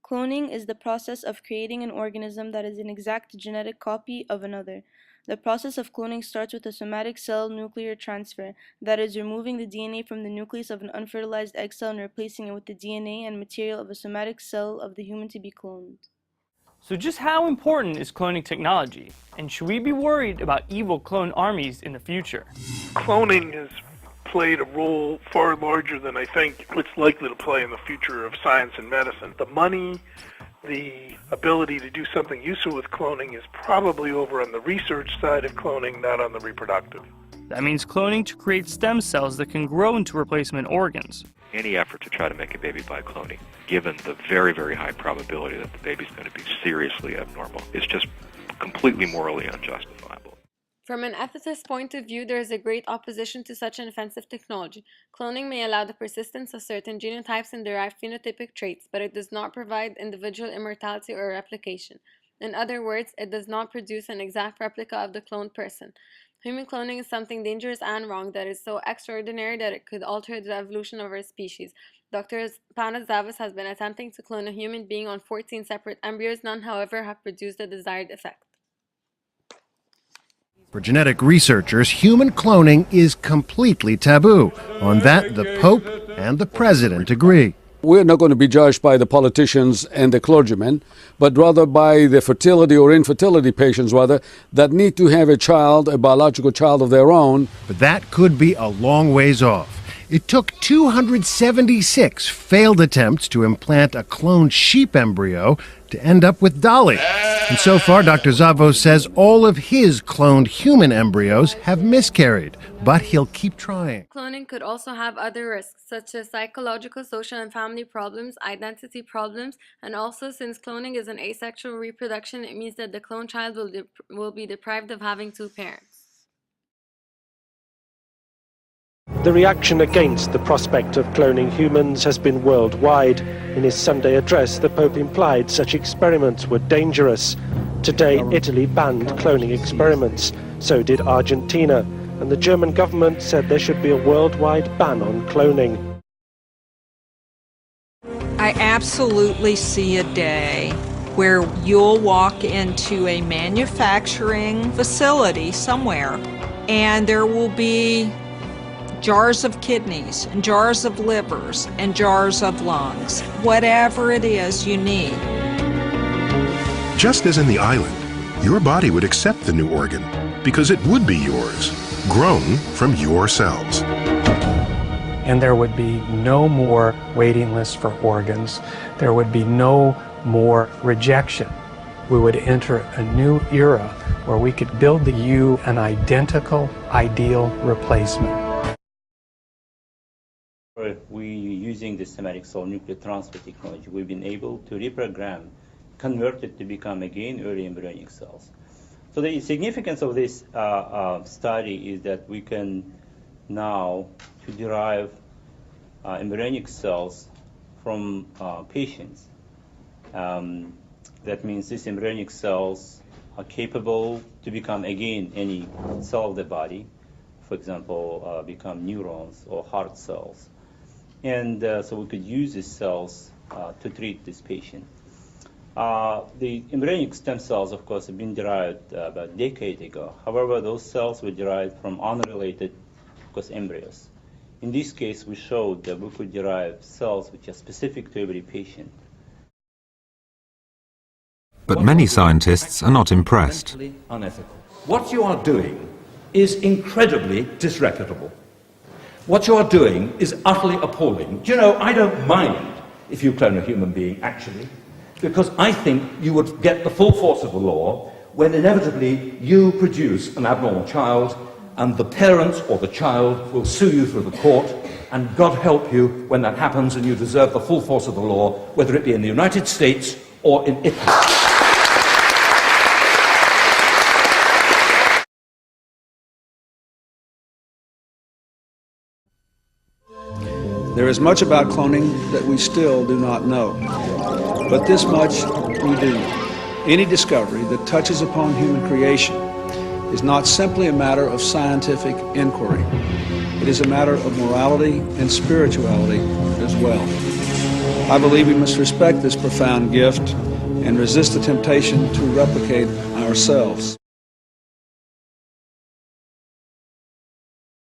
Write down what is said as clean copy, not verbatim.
Cloning is the process of creating an organism that is an exact genetic copy of another. The process of cloning starts with a somatic cell nuclear transfer, that is, removing the DNA from the nucleus of an unfertilized egg cell and replacing it with the DNA and material of a somatic cell of the human to be cloned. So just how important is cloning technology? And should we be worried about evil clone armies in the future? Cloning has played a role far larger than I think it's likely to play in the future of science and medicine. The money, the ability to do something useful with cloning is probably over on the research side of cloning, not on the reproductive. That means cloning to create stem cells that can grow into replacement organs. Any effort to try to make a baby by cloning, given the very, very high probability that the baby's going to be seriously abnormal, is just completely morally unjustifiable. From an ethicist point of view, there is a great opposition to such an offensive technology. Cloning may allow the persistence of certain genotypes and derived phenotypic traits, but it does not provide individual immortality or replication. In other words, it does not produce an exact replica of the cloned person. Human cloning is something dangerous and wrong that is so extraordinary that it could alter the evolution of our species. Dr. Panos Zavos has been attempting to clone a human being on 14 separate embryos. None, however, have produced the desired effect. For genetic researchers, human cloning is completely taboo. On that, the Pope and the President agree. We're not going to be judged by the politicians and the clergymen, but rather by the fertility or infertility patients, rather, that need to have a child, a biological child of their own. But that could be a long ways off. It took 276 failed attempts to implant a cloned sheep embryo to end up with Dolly. And so far, Dr. Zavos says all of his cloned human embryos have miscarried, but he'll keep trying. Cloning could also have other risks, such as psychological, social, and family problems, identity problems, and also, since cloning is an asexual reproduction, it means that the cloned child will be deprived of having two parents. The reaction against the prospect of cloning humans has been worldwide. In his Sunday address, the Pope implied such experiments were dangerous. Today, Italy banned cloning experiments. So did Argentina. And the German government said there should be a worldwide ban on cloning. I absolutely see a day where you'll walk into a manufacturing facility somewhere and there will be jars of kidneys and jars of livers and jars of lungs, whatever it is you need. Just as in the island, your body would accept the new organ because it would be yours, grown from your cells. And there would be no more waiting lists for organs. There would be no more rejection. We would enter a new era where we could build you an identical, ideal replacement. We, using the somatic cell nuclear transfer technology, we've been able to reprogram, convert it to become again early embryonic cells. So the significance of this study is that we can now to derive embryonic cells from patients. That means these embryonic cells are capable to become again any cell of the body, for example, become neurons or heart cells. And so we could use these cells to treat this patient. The embryonic stem cells, of course, have been derived about a decade ago. However, those cells were derived from unrelated, of course, embryos. In this case, we showed that we could derive cells which are specific to every patient. But many scientists are not impressed. Unethical. What you are doing is incredibly disreputable. What you are doing is utterly appalling. Do you know, I don't mind if you clone a human being, actually, because I think you would get the full force of the law when inevitably you produce an abnormal child and the parents or the child will sue you through the court, and God help you when that happens and you deserve the full force of the law, whether it be in the United States or in Italy. There is much about cloning that we still do not know, but this much we do know. Any discovery that touches upon human creation is not simply a matter of scientific inquiry. It is a matter of morality and spirituality as well. I believe we must respect this profound gift and resist the temptation to replicate ourselves.